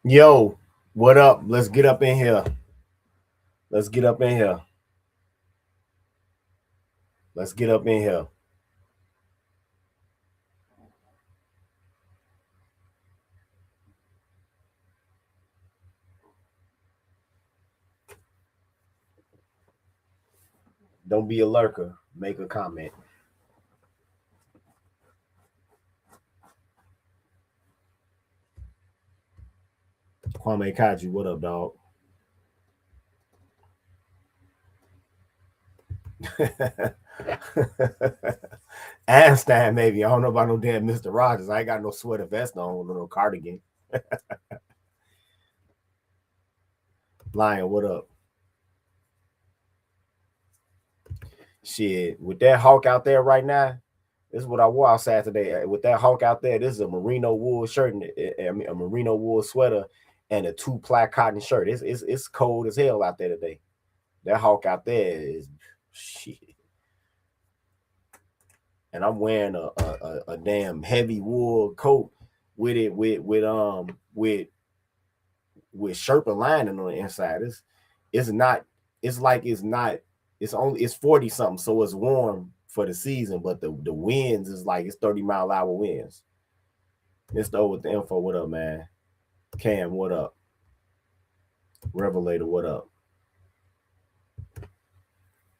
Yo, what up? Let's get up in here. Let's get up in here. Let's get up in here. Don't be a lurker. Make a comment. Kwame Kaji, what up, dog? Einstein, maybe. I don't know about no damn Mr. Rogers. I ain't got no sweater vest on, no cardigan. Lion, what up? Shit, with that hawk out there right now, this is what I wore outside today. With that hawk out there, this is a merino wool shirt and a merino wool sweater and a two-ply cotton shirt. It's cold as hell out there today. That hawk out there is shit. And I'm wearing a damn heavy wool coat with it with Sherpa lining on the inside. It's not. It's like it's 40 something, so it's warm for the season, but the winds is like it's 30-mile-an-hour winds. Mr. O with the info, what up, man? Cam, what up? Revelator, what up?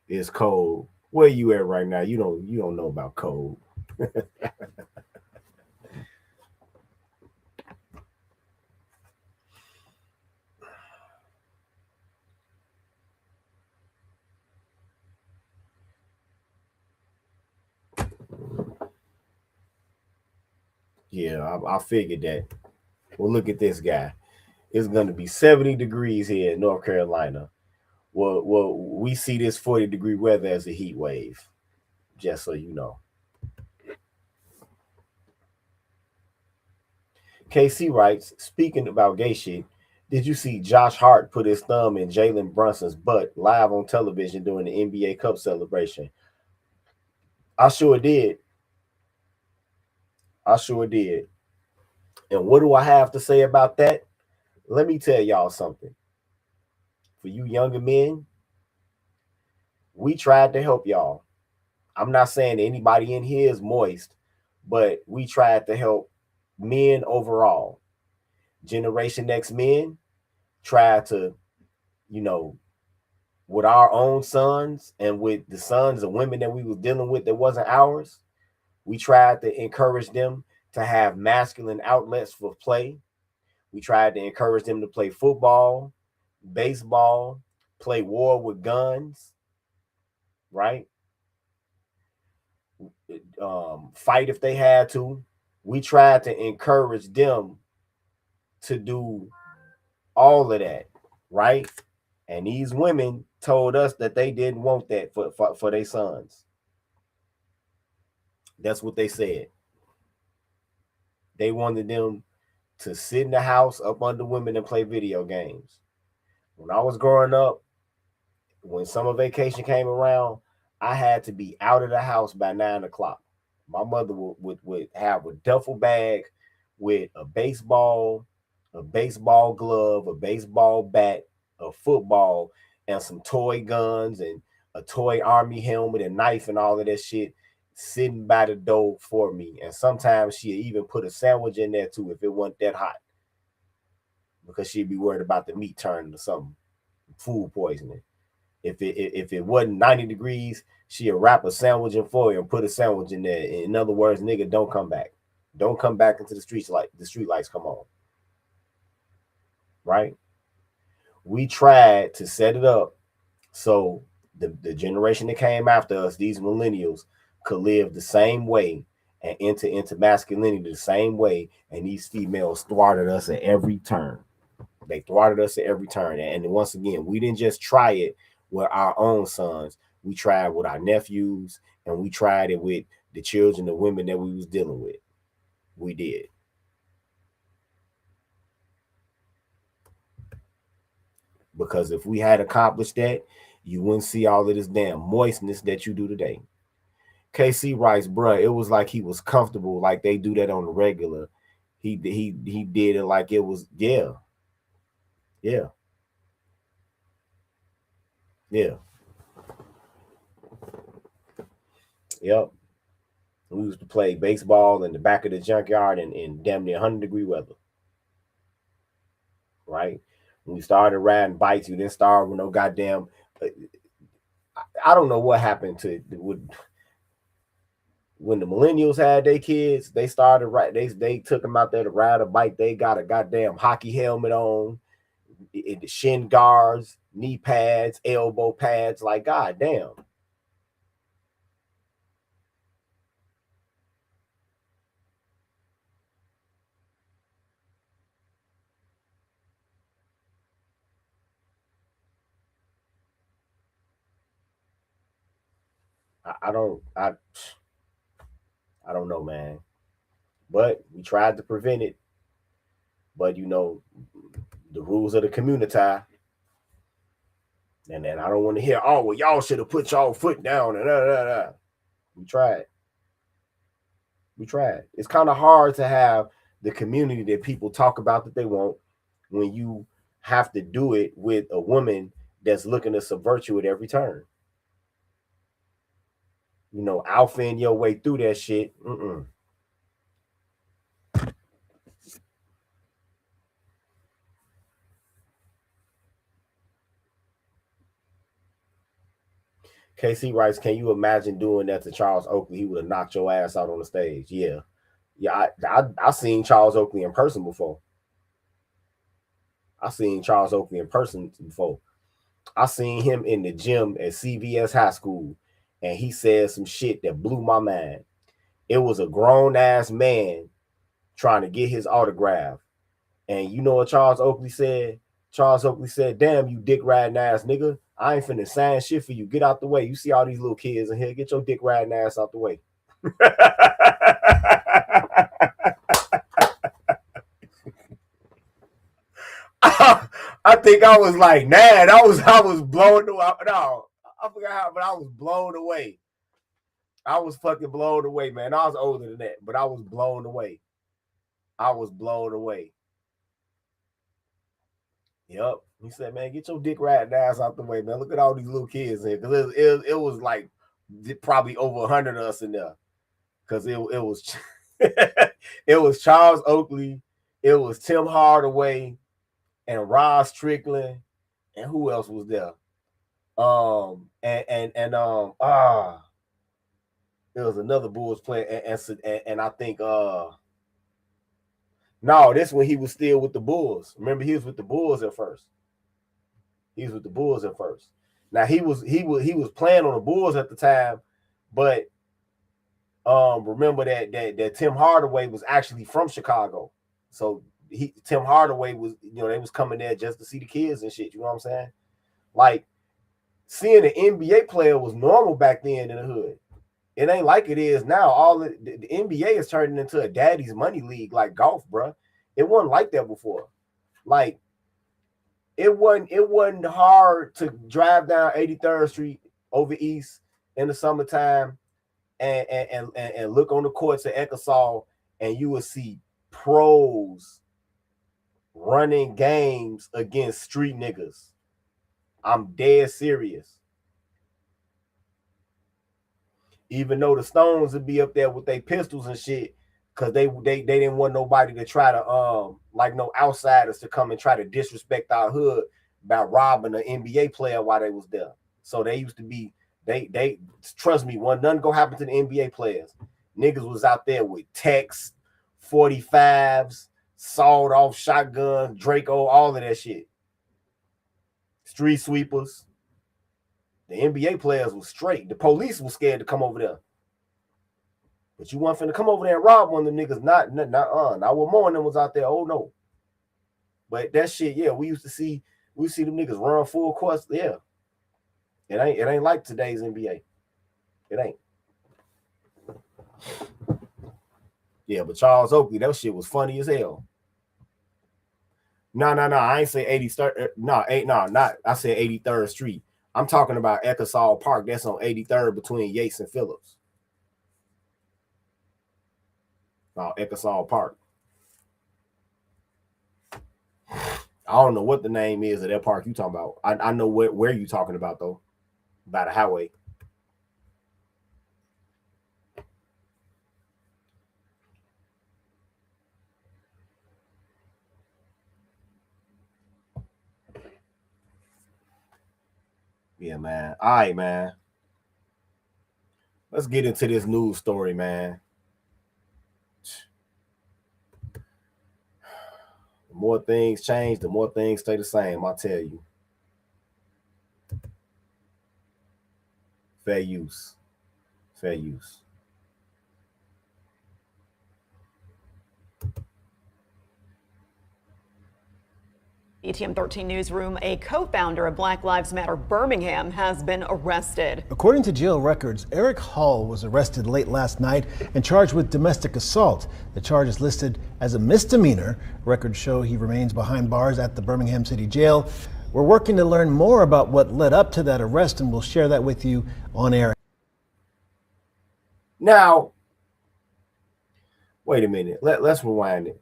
It's cold. Where you at right now? You don't know about cold. Yeah, I figured that. Well, look at this guy. It's gonna be 70 degrees here in North Carolina. Well, we see this 40-degree weather as a heat wave, just so you know. KC writes, speaking about gay shit, did you see Josh Hart put his thumb in Jalen Brunson's butt live on television during the NBA Cup celebration? I sure did. I sure did. And what do I have to say about that? Let me tell y'all something. For you younger men, we tried to help y'all. I'm not saying anybody in here is moist, but we tried to help men overall. Generation X men tried to, you know, with our own sons and with the sons of women that we was dealing with that wasn't ours, we tried to encourage them to have masculine outlets for play. We tried to encourage them to play football, baseball, play war with guns, right? Fight if they had to. We tried to encourage them to do all of that, right? And these women told us that they didn't want that for their sons. That's what they said. They wanted them to sit in the house up under women and play video games. When I was growing up, when summer vacation came around, I had to be out of the house by 9 o'clock. My mother would have a duffel bag with a baseball glove, a baseball bat, a football, and some toy guns and a toy army helmet and knife and all of that shit sitting by the door for me. And sometimes she'd even put a sandwich in there too if it wasn't that hot, because she'd be worried about the meat turning to something, food poisoning. If it wasn't 90 degrees, she'd wrap a sandwich in foil and put a sandwich in there. In other words, nigga, don't come back. Don't come back into the streets like the street lights come on. Right? We tried to set it up so the generation that came after us, these millennials, could live the same way and enter into masculinity the same way. And these females thwarted us at every turn. They thwarted us at every turn. And once again, we didn't just try it with our own sons. We tried with our nephews, and we tried it with the children, the women that we was dealing with. We did. Because if we had accomplished that, you wouldn't see all of this damn moistness that you do today. KC writes, bruh, it was like he was comfortable, like they do that on the regular. He did it like it was, yeah. Yeah. Yeah. Yep. We used to play baseball in the back of the junkyard in damn near 100-degree weather. Right? When we started riding bikes, we didn't start with no goddamn. I don't know what happened to when the millennials had their kids. They started right. They took them out there to ride a bike. They got a goddamn hockey helmet on, the shin guards, knee pads, elbow pads. Like goddamn. I don't. I don't know, man. But we tried to prevent it. But the rules of the community. And then I don't want to hear, oh, well, y'all should have put y'all foot down. And We tried. We tried. It's kind of hard to have the community that people talk about that they want when you have to do it with a woman that's looking to subvert you at every turn. Alphaing your way through that shit. KC writes, can you imagine doing that to Charles Oakley? He would have knocked your ass out on the stage. Yeah. Yeah, I seen Charles Oakley in person before. I seen Charles Oakley in person before. I seen him in the gym at CVS High School, and he said some shit that blew my mind. It was a grown ass man trying to get his autograph. And you know what Charles Oakley said? Charles Oakley said, damn, you dick riding ass nigga. I ain't finna sign shit for you. Get out the way. You see all these little kids in here. Get your dick riding ass out the way. I think I was like, nah, I was blown away. No, I forgot how, but I was blown away. I was fucking blown away, man. I was older than that, but I was blown away. I was blown away. Yep. He said, man, get your dick riding ass out the way, man. Look at all these little kids here. Because it was like probably over 100 of us in there. Because it was it was Charles Oakley, it was Tim Hardaway, and Ross Strickland, and who else was there? There was another Bulls player, and I think no, this when he was still with the Bulls. Remember, he was with the Bulls at first. He was with the Bulls at first. Now he was playing on the Bulls at the time, but remember that Tim Hardaway was actually from Chicago. So Tim Hardaway was, they was coming there just to see the kids and shit. You know what I'm saying? Like seeing an NBA player was normal back then in the hood. It ain't like it is now. All the NBA is turning into a daddy's money league like golf, bro. It wasn't like that before. Like it wasn't hard to drive down 83rd Street over East in the summertime and look on the courts at Ecclesall, and you will see pros running games against street niggas. I'm dead serious. Even though the Stones would be up there with their pistols and shit, because they didn't want nobody to try to like no outsiders to come and try to disrespect our hood by robbing an NBA player while they was there. So they used to be they trust me, nothing go happen to the NBA players. Niggas was out there with techs, 45s, sawed off shotguns, Draco, all of that shit. Street sweepers. The NBA players was straight. The police was scared to come over there. But you weren't finna come over there and rob one of them niggas. Not when more of them was out there. Oh no. But that shit, yeah, we see them niggas run full course. Yeah. It ain't like today's NBA. It ain't. Yeah, but Charles Oakley, that shit was funny as hell. No. I ain't say 83rd. No, not. I said 83rd Street. I'm talking about Ecclesall Park. That's on 83rd between Yates and Phillips. Ecclesall Park. I don't know what the name is of that park you talking about. I know where you talking about though. By the highway. Yeah, man. All right, man. Let's get into this news story, man. The more things change, the more things stay the same, I tell you. Fair use. Fair use. ETM 13 Newsroom, a co-founder of Black Lives Matter Birmingham has been arrested. According to jail records, Eric Hall was arrested late last night and charged with domestic assault. The charge is listed as a misdemeanor. Records show he remains behind bars at the Birmingham City Jail. We're working to learn more about what led up to that arrest, and we'll share that with you on air. Now, wait a minute. Let's rewind it.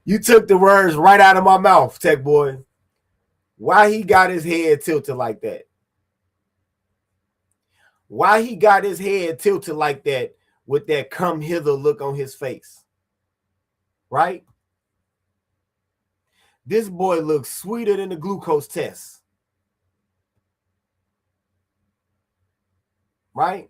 You took the words right out of my mouth, Tech Boy. Why he got his head tilted like that? Why he got his head tilted like that with that come hither look on his face? Right? This boy looks sweeter than the glucose test. Right?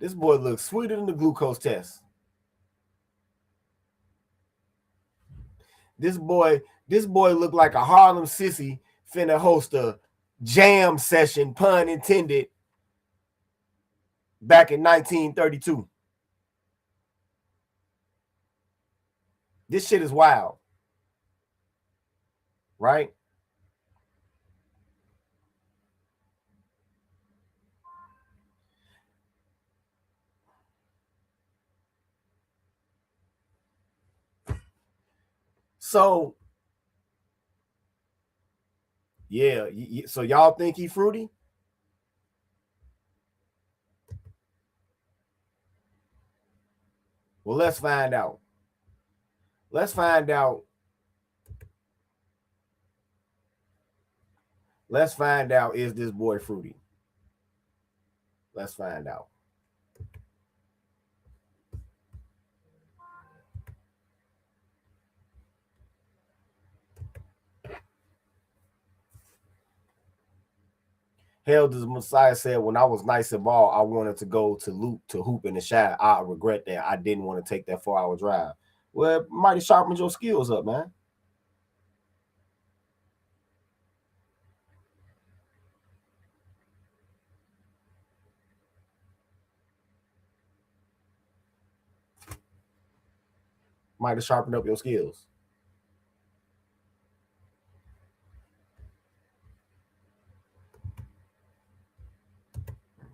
This boy looks sweeter than the glucose test. This boy looked like a Harlem sissy finna host a jam session, pun intended, back in 1932. This shit is wild. Right? So, yeah. So y'all think he fruity? Well, let's find out. Let's find out. Let's find out, is this boy fruity? Let's find out. Hell, does Messiah said, when I was nice and ball, I wanted to go to hoop in the shot. I regret that. I didn't want to take that 4-hour drive. Well, it might have sharpened your skills up, man. Might have sharpened up your skills.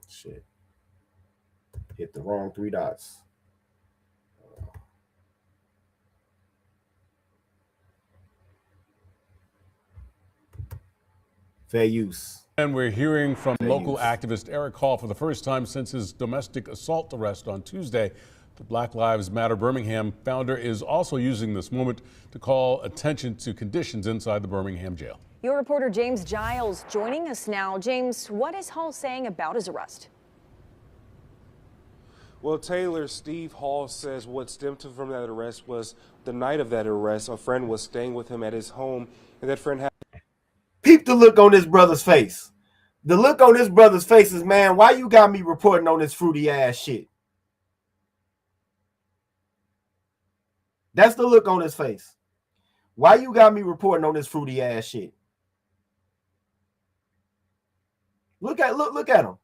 Shit. Hit the wrong 3 dots. Fair use. And we're hearing from local activist Eric Hall for the first time since his domestic assault arrest on Tuesday. The Black Lives Matter Birmingham founder is also using this moment to call attention to conditions inside the Birmingham jail. Your reporter James Giles joining us now. James, what is Hall saying about his arrest? Well, Taylor, Steve Hall says what stemmed from that arrest was the night of that arrest. A friend was staying with him at his home, and that friend had... Peep the look on this brother's face. The look on this brother's face is, man, why you got me reporting on this fruity ass shit? That's the look on his face. Why you got me reporting on this fruity ass shit? Look at him.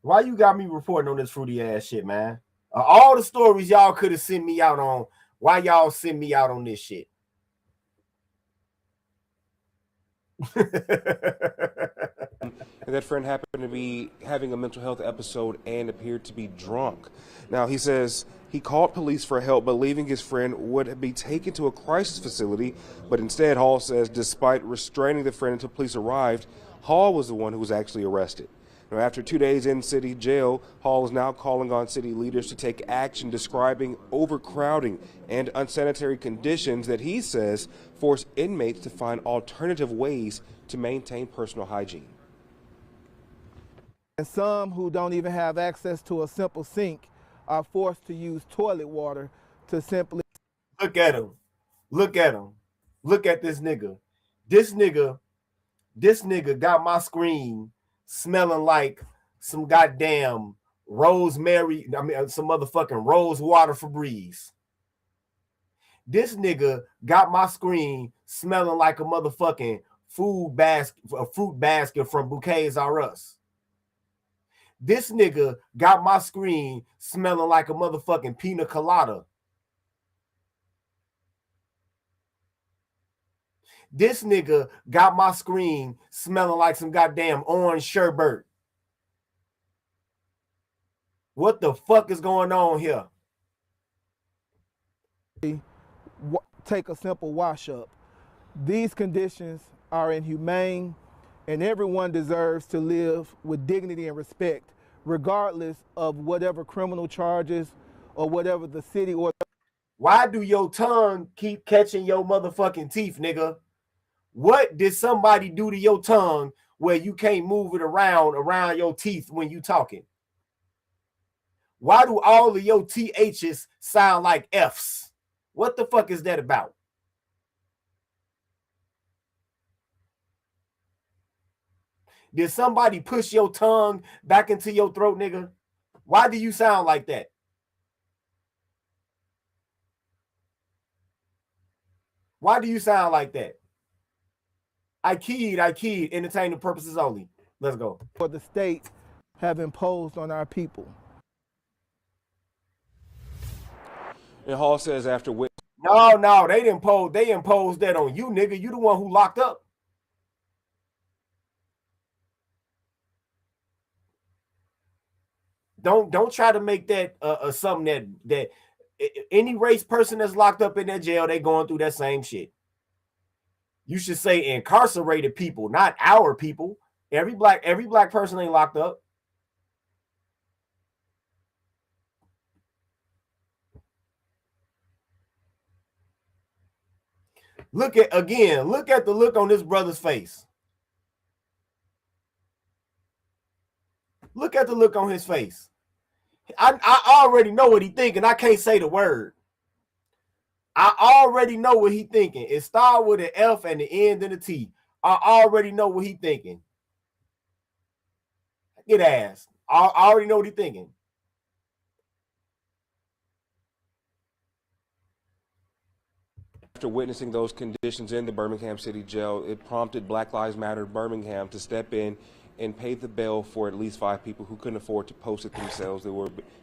Why you got me reporting on this fruity ass shit, man? All the stories y'all could have sent me out on, why y'all send me out on this shit? And that friend happened to be having a mental health episode and appeared to be drunk. Now, he says he called police for help, believing his friend would be taken to a crisis facility. But instead, Hall says, despite restraining the friend until police arrived, Hall was the one who was actually arrested. Now, after 2 days in city jail, Hall is now calling on city leaders to take action, describing overcrowding and unsanitary conditions that he says force inmates to find alternative ways to maintain personal hygiene. And some who don't even have access to a simple sink are forced to use toilet water to simply. Look at him. Look at him. Look at this nigga. This nigga got my screen smelling like some goddamn rosemary. I mean, some motherfucking rose water Febreze. This nigga got my screen smelling like a motherfucking fruit basket from Bouquets R Us. This nigga got my screen smelling like a motherfucking pina colada. This nigga got my screen smelling like some goddamn orange sherbet. What the fuck is going on here? Take a simple wash up. These conditions are inhumane, and everyone deserves to live with dignity and respect, regardless of whatever criminal charges or whatever the city or. Why do your tongue keep catching your motherfucking teeth, nigga? What did somebody do to your tongue where you can't move it around your teeth when you talking? Why do all of your THs sound like Fs? What the fuck is that about? Did somebody push your tongue back into your throat, nigga? Why do you sound like that? Why do you sound like that? I keyed, entertainment purposes only. Let's go. For the state have imposed on our people. And Hall says after No, they imposed that on you, nigga. You the one who locked up. Don't try to make that something that any race person that's locked up in that jail, they going through that same shit. You should say incarcerated people, not our people. Every black person ain't locked up. Look at the look on this brother's face. Look at the look on his face. I already know what he thinking. I can't say the word. I already know what he thinking. It starts with an F and the end and a T. I already know what he thinking. Get ass. I already know what he thinking. After witnessing those conditions in the Birmingham City Jail, it prompted Black Lives Matter Birmingham to step in and pay the bail for at least 5 people who couldn't afford to post it themselves. They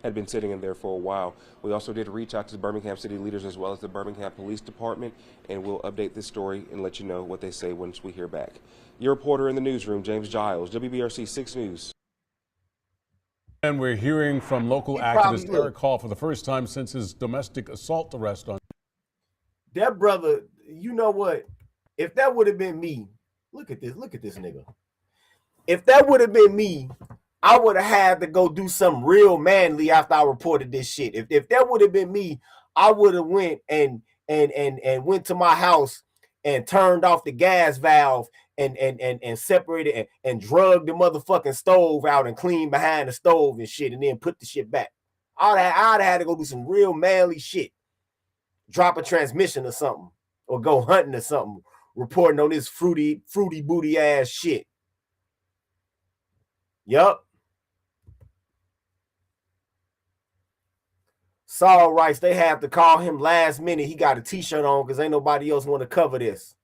had been sitting in there for a while. We also did reach out to the Birmingham city leaders as well as the Birmingham Police Department, and we'll update this story and let you know what they say once we hear back. Your reporter in the newsroom, James Giles, WBRC 6 News. And we're hearing from local activist Eric Hall for the first time since his domestic assault arrest on. That brother, you know what? If that would have been me, look at this nigga. If that would have been me, I would have had to go do something real manly after I reported this shit. If that would have been me, I would have went and went to my house and turned off the gas valve and separated and drugged the motherfucking stove out and cleaned behind the stove and shit and then put the shit back. I'd have had to go do some real manly shit. Drop a transmission or something, or go hunting or something, reporting on this fruity booty ass shit. Yup. Saul writes they have to call him last minute. He got a t-shirt on because ain't nobody else want to cover this.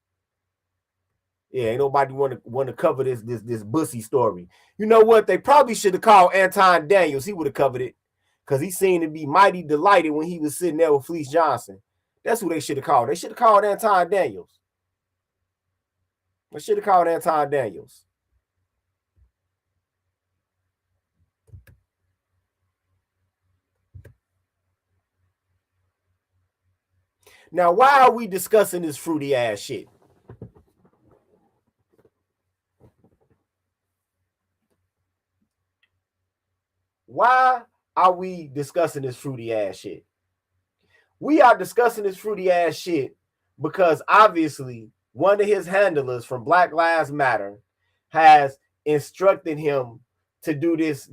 Yeah, ain't nobody want to cover this bussy story. You know what? They probably should have called Anton Daniels. He would have covered it because he seemed to be mighty delighted when he was sitting there with Fleece Johnson. That's who they should have called. They should have called Anton Daniels. I should have called Anton Daniels. Now, why are we discussing this fruity ass shit? Why are we discussing this fruity ass shit? We are discussing this fruity ass shit because obviously one of his handlers from Black Lives Matter has instructed him to do this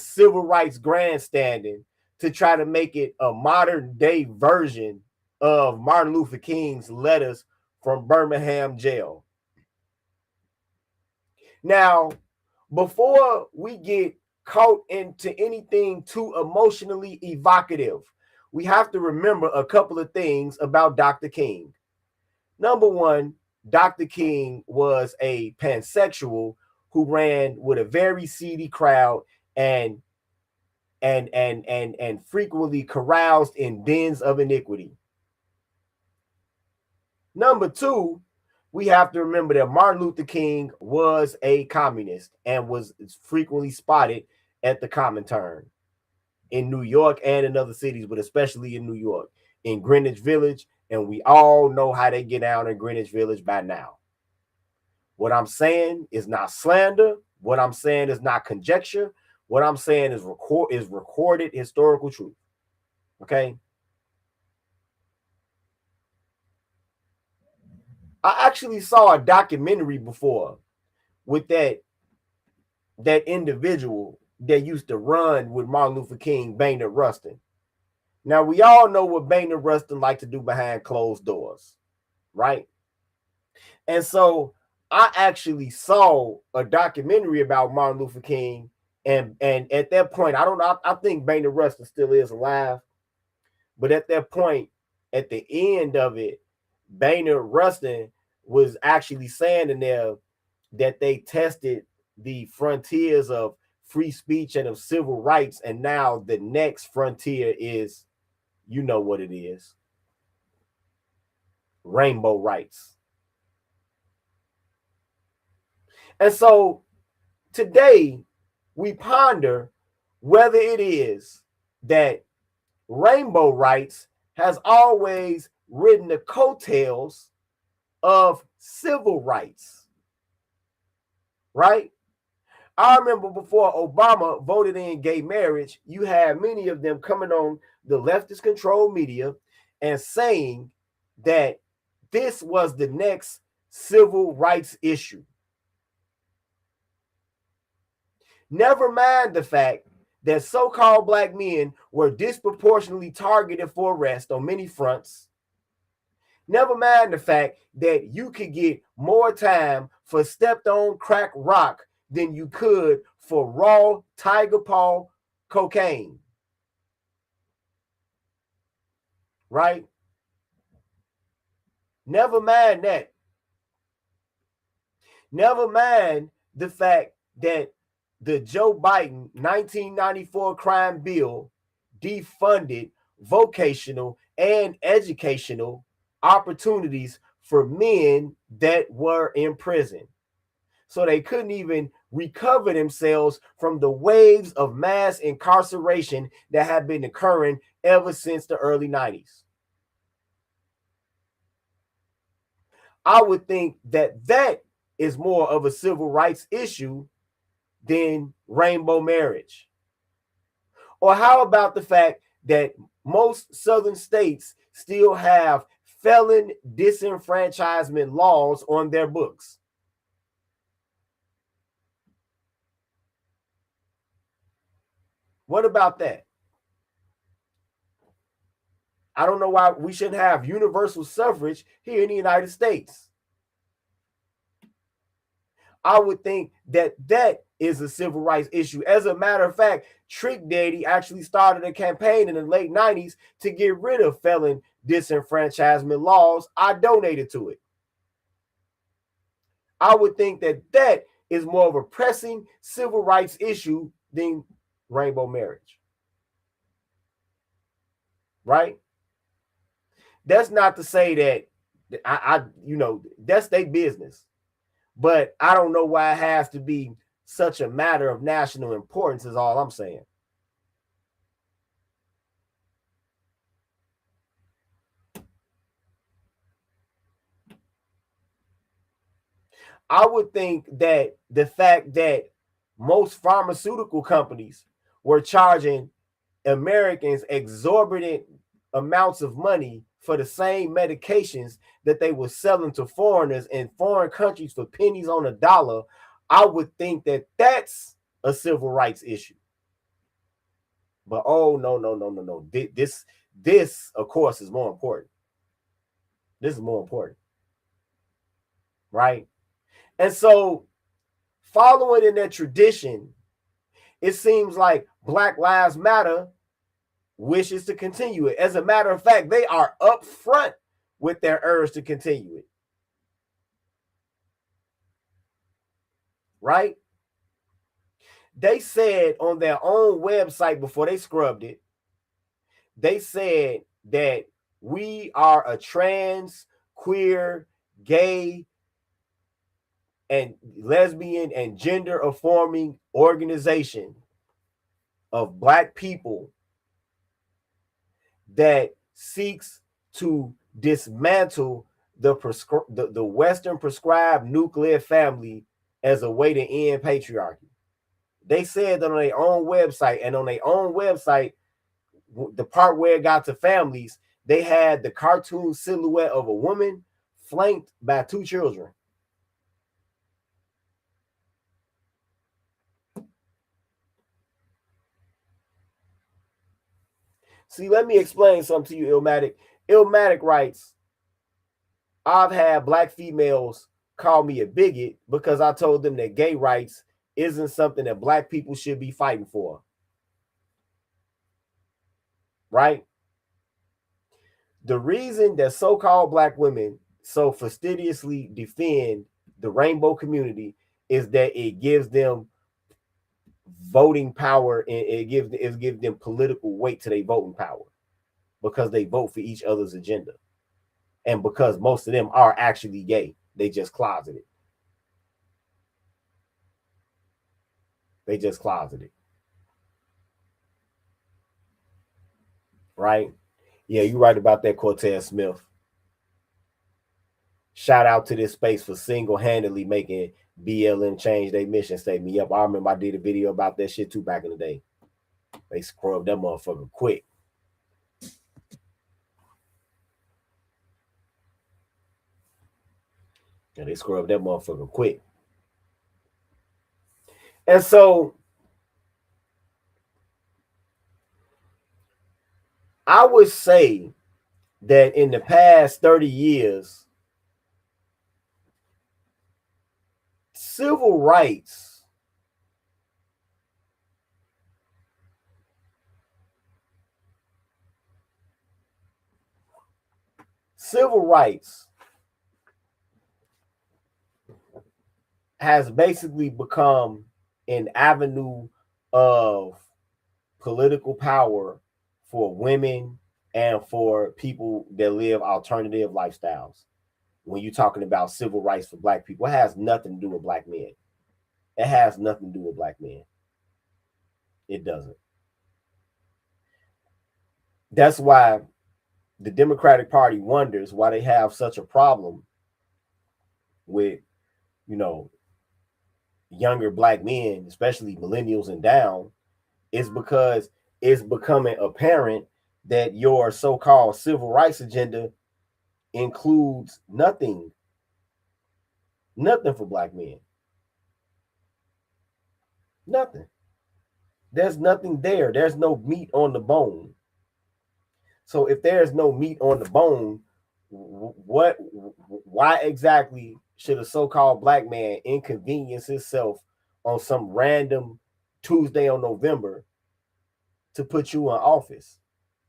civil rights grandstanding to try to make it a modern day version of Martin Luther King's letters from Birmingham jail. Now, before we get caught into anything too emotionally evocative, we have to remember a couple of things about Dr. King. Number one, Dr. King was a pansexual who ran with a very seedy crowd and frequently caroused in dens of iniquity. Number two, we have to remember that Martin Luther King was a communist and was frequently spotted at the Comintern in New York and in other cities, but especially in New York, in Greenwich Village. And we all know how they get down in Greenwich Village by now. What I'm saying is not slander. What I'm saying is not conjecture. What I'm saying is recorded historical truth. Okay. I actually saw a documentary before with that individual that used to run with Martin Luther King, Bayard Rustin. Now, we all know what Bayard Rustin liked to do behind closed doors, right? And so I actually saw a documentary about Martin Luther King, and at that point, I don't know, I think Bayard Rustin still is alive, but at that point, at the end of it, Bayard Rustin was actually saying in there that they tested the frontiers of free speech and of civil rights, and now the next frontier is, you know what it is, rainbow rights. And so today we ponder whether it is that rainbow rights has always ridden the coattails of civil rights, right? I remember before Obama voted in gay marriage, you had many of them coming on the leftist controlled media and saying that this was the next civil rights issue. Never mind the fact that so-called black men were disproportionately targeted for arrest on many fronts. Never mind the fact that you could get more time for stepped on crack rock than you could for raw tiger paw cocaine. Right? Never mind that. Never mind the fact that the Joe Biden 1994 crime bill defunded vocational and educational opportunities for men that were in prison. So they couldn't even recover themselves from the waves of mass incarceration that have been occurring ever since the early 90s. I would think that that is more of a civil rights issue than rainbow marriage. Or how about the fact that most southern states still have felon disenfranchisement laws on their books? What about that? I don't know why we shouldn't have universal suffrage here in the United States. I would think that that is a civil rights issue. As a matter of fact, Trick Daddy actually started a campaign in the late 90s to get rid of felon disenfranchisement laws. I donated to it. I would think that that is more of a pressing civil rights issue than rainbow marriage. Right? That's not to say that I that's their business. But I don't know why it has to be such a matter of national importance is all I'm saying. I would think that the fact that most pharmaceutical companies were charging Americans exorbitant amounts of money for the same medications that they were selling to foreigners in foreign countries for pennies on a dollar, I would think that that's a civil rights issue. But oh, no. This, of course, is more important. This is more important. Right? And so, following in that tradition, it seems like Black Lives Matter wishes to continue it. As a matter of fact, they are upfront with their urge to continue it. Right? They said on their own website before they scrubbed it, they said that we are a trans, queer, gay, and lesbian and gender affirming organization of Black people that seeks to dismantle the Western prescribed nuclear family as a way to end patriarchy. They said that on their own website, and on their own website, the part where it got to families, they had the cartoon silhouette of a woman flanked by 2 children. See, let me explain something to you, Illmatic. Illmatic writes, I've had Black females call me a bigot because I told them that gay rights isn't something that Black people should be fighting for. Right? The reason that so-called Black women so fastidiously defend the rainbow community is that it gives them voting power, and it gives them political weight to their voting power because they vote for each other's agenda, and because most of them are actually gay, they just closeted. Right? Yeah, you're right about that, Cortez Smith. Shout out to this space for single-handedly making BLM change their mission statement. Yep, I remember I did a video about that shit too back in the day. They scrubbed that motherfucker quick. And they scrubbed that motherfucker quick. And so I would say that in the past 30 years, civil rights has basically become an avenue of political power for women and for people that live alternative lifestyles. When you're talking about civil rights for Black people, it has nothing to do with Black men. It has nothing to do with Black men. It doesn't. That's why the Democratic Party wonders why they have such a problem with, younger Black men, especially millennials and down, is because it's becoming apparent that your so-called civil rights agenda includes nothing for Black men. Nothing. There's nothing there. There's no meat on the bone. So if there's no meat on the bone, why exactly should a so-called Black man inconvenience himself on some random Tuesday on November to put you in office,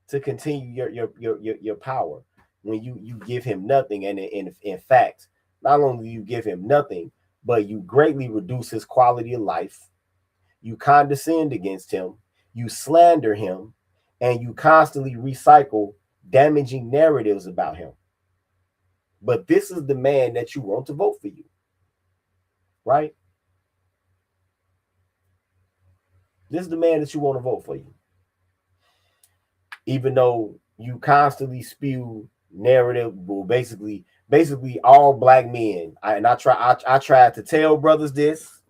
to continue your power, when you give him nothing? And in fact, not only do you give him nothing, but you greatly reduce his quality of life. You condescend against him, you slander him, and you constantly recycle damaging narratives about him. But this is the man that you want to vote for you. right? This is the man that you want to vote for you. Even though you constantly spew narrative, well, basically all black men. I tried to tell brothers this.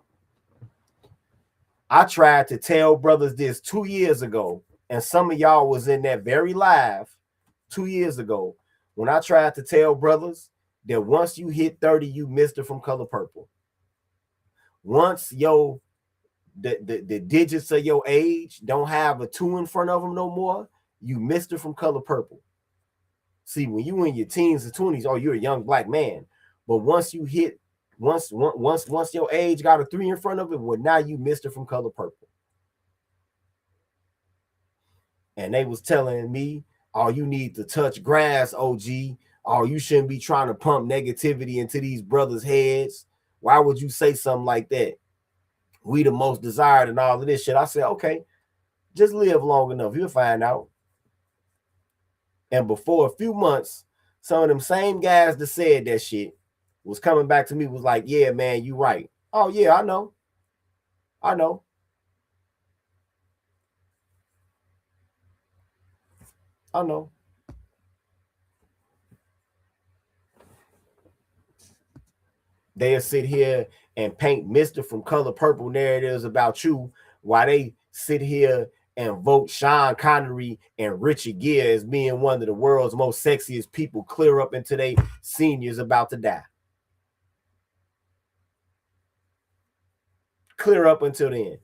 I tried to tell brothers this 2 years ago, and some of y'all was in that very live 2 years ago when I tried to tell brothers that once you hit 30, you Mr. from Color Purple. Once the digits of your age don't have a 2 in front of them no more, you Mr. from Color Purple. See, when you in your teens and 20s, oh, you're a young black man. But once you hit, once your age got a 3 in front of it, well, now you Mr. from Color Purple. And they was telling me, oh, you need to touch grass, OG. Oh, you shouldn't be trying to pump negativity into these brothers' heads. Why would you say something like that? We the most desired and all of this shit. I said, okay, just live long enough. You'll find out. And before a few months, some of them same guys that said that shit was coming back to me, was like, yeah, man, you right. Oh, yeah, I know. I know. I know. They'll sit here and paint Mr. from Color Purple narratives about you while they sit here and vote Sean Connery and Richard Gere as being one of the world's most sexiest people clear up into their seniors about to die. Clear up until then.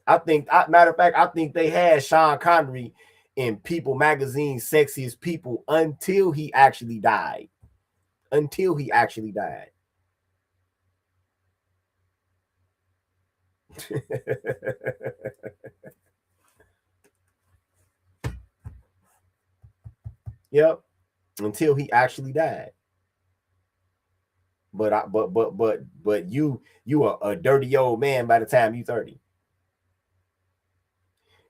Matter of fact, I think they had Sean Connery in People Magazine's Sexiest People until he actually died. Until he actually died. Yep, until he actually died. But you are a dirty old man by the time you 30.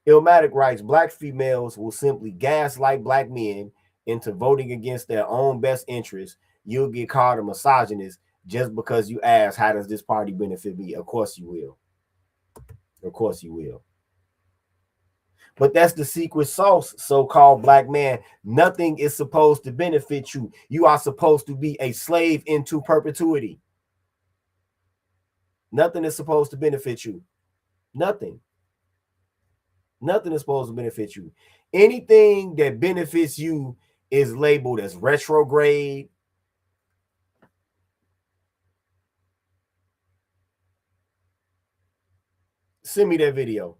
Illmatic writes, black females will simply gaslight black men into voting against their own best interests. You'll get called a misogynist just because you ask, how does this party benefit me? Of course you will. Of course you will. But that's the secret sauce, so-called black man. Nothing is supposed to benefit you. You are supposed to be a slave into perpetuity. Nothing is supposed to benefit you. Nothing. Nothing is supposed to benefit you. Anything that benefits you is labeled as retrograde. Send me that video.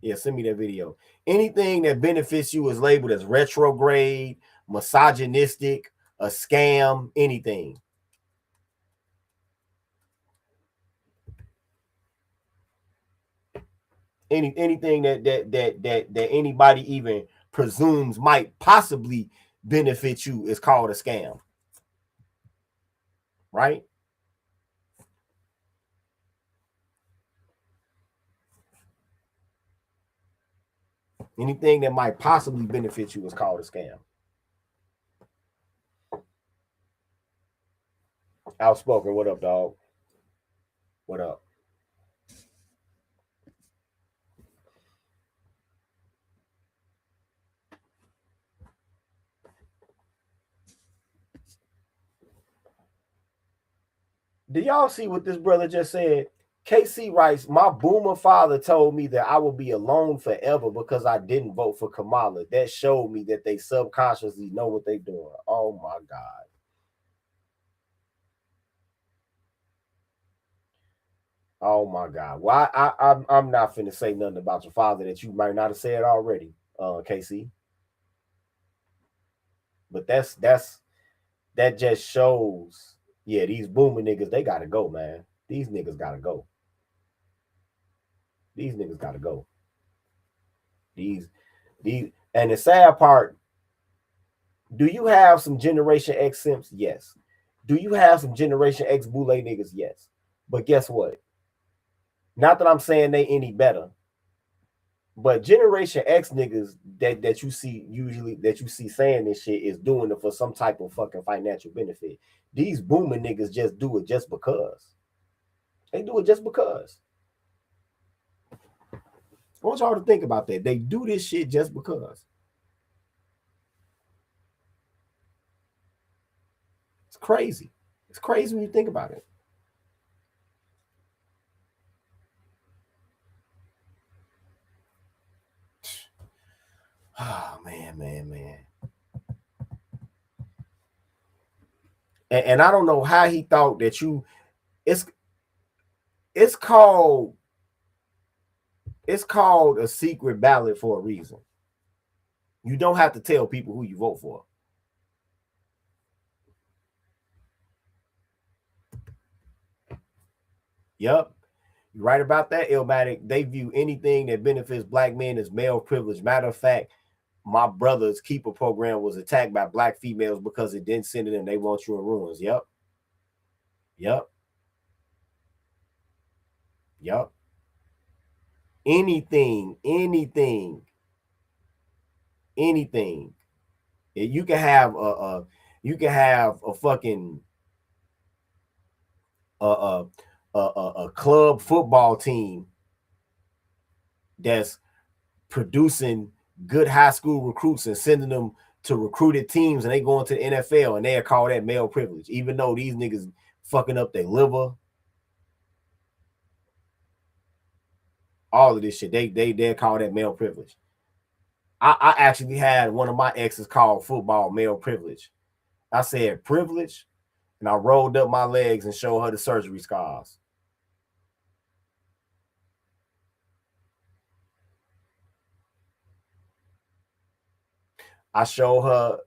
Yeah, send me that video. Anything that benefits you is labeled as retrograde, misogynistic, a scam, anything. Anything that anybody even presumes might possibly benefit you is called a scam. Right? Anything that might possibly benefit you is called a scam. Outspoken, what up, dog? What up? Do y'all see what this brother just said? KC writes, my boomer father told me that I will be alone forever because I didn't vote for Kamala. That showed me that they subconsciously know what they're doing. Oh my God. Oh my God. Well, I'm not finna say nothing about your father that you might not have said already, KC. But that just shows, yeah, these boomer niggas, they gotta go, man. These niggas gotta go. These niggas gotta go. These, and the sad part, do you have some Generation X simps? Yes. Do you have some Generation X boule niggas? Yes. But guess what? Not that I'm saying they any better. But Generation X niggas that you see saying this shit is doing it for some type of fucking financial benefit. These boomer niggas just do it just because. They do it just because. I want y'all to think about that. They do this shit just because. It's crazy. It's crazy when you think about it. Oh, man. And I don't know how he thought that it's called a secret ballot for a reason. You don't have to tell people who you vote for. Yep. You're right about that, Illmatic. They view anything that benefits black men as male privilege. Matter of fact, my brother's Keeper program was attacked by black females because it didn't send it and they want you in ruins. Yep. Anything. You can have a fucking a club football team that's producing good high school recruits and sending them to recruited teams, and they go into the NFL and they'll call that male privilege, even though these niggas fucking up their liver. All of this shit, they call that male privilege. I actually had one of my exes called football male privilege. I said privilege, and I rolled up my legs and showed her the surgery scars. I show her,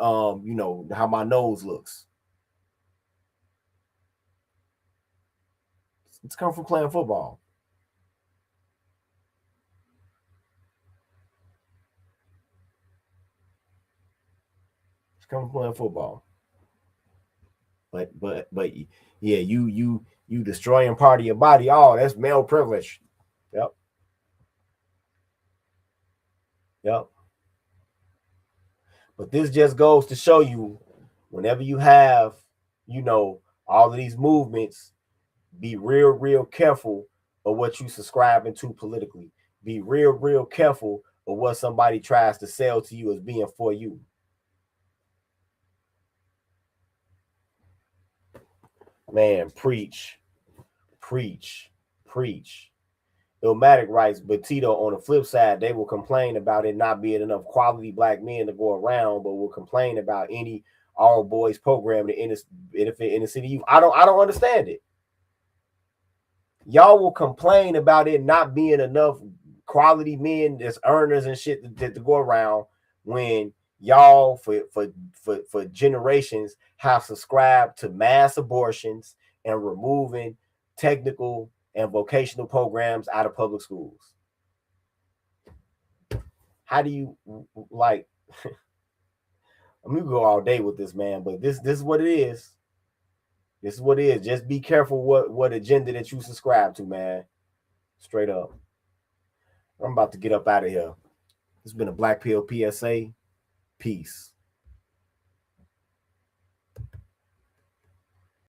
how my nose looks. It's come from playing football. It's come from playing football. But yeah, you destroying part of your body. Oh, that's male privilege. Yep. But this just goes to show you, whenever you have, all of these movements, be real careful of what you subscribing to politically. Be real careful of what somebody tries to sell to you as being for you. Man, preach. Illmatic writes, but Tito, on the flip side, they will complain about it not being enough quality black men to go around, but will complain about any all boys program to benefit inner city youth. I don't understand it. Y'all will complain about it not being enough quality men that's earners and shit to go around, when y'all for generations have subscribed to mass abortions and removing technical and vocational programs out of public schools. How do you like? I'm gonna go all day with this, man, but this is what it is. This is what it is. Just be careful what agenda that you subscribe to, man. Straight up. I'm about to get up out of here. It's been a Black Pill PSA. Peace.